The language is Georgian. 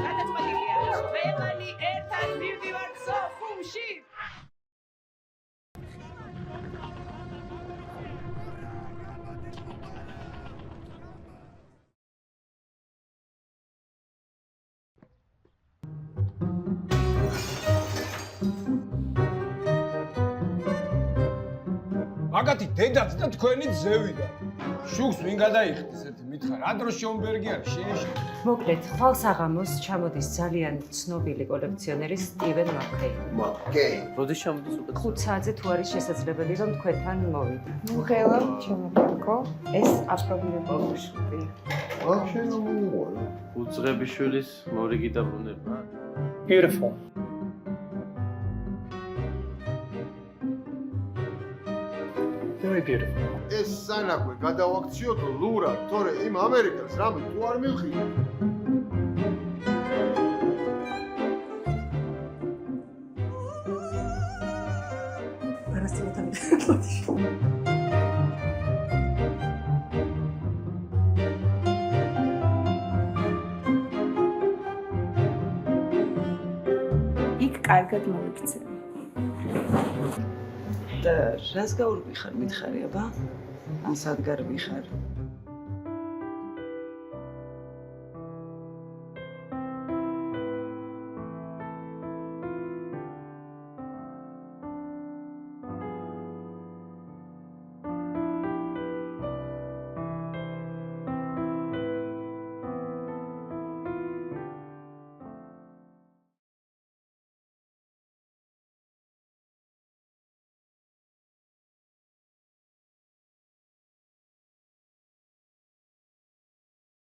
გადაწყვეტილია ყველანი ერთად მივდივართ სოხუმში. მაგათი დედაც და თქვენი ძევიდა. შუქს ვინ გადაიხდის ერთი მითხარ, რა დროს შონბერგი არის შეეშ. მოკლედ, ხვალსაღამოს ჩამოდის ძალიან ცნობილი კოლექციონერი სტივენ მაკეინი. მაკეინი. როდის ჩამოდის უკვე? 5 საათზე თუ არის შესაძლებელი, რომ თქვენთან მოვიდა. მღელა ჩემო კაკო, ეს აპრობირებული უშუქი. აქ შენ მოუღო. უძღები შვილის მორიგი დაბრუნება. Beautiful. Very beautiful. ეს სანაგვე გადავაქციოთ ლურად, თორე იმ ამერიკელს რამე თუ არ მივხილ. არასწორად იქ კარგად მოიქცევი. და რას გაურბიხარ მითხარი აბა? ან სადგარ ვიხარ?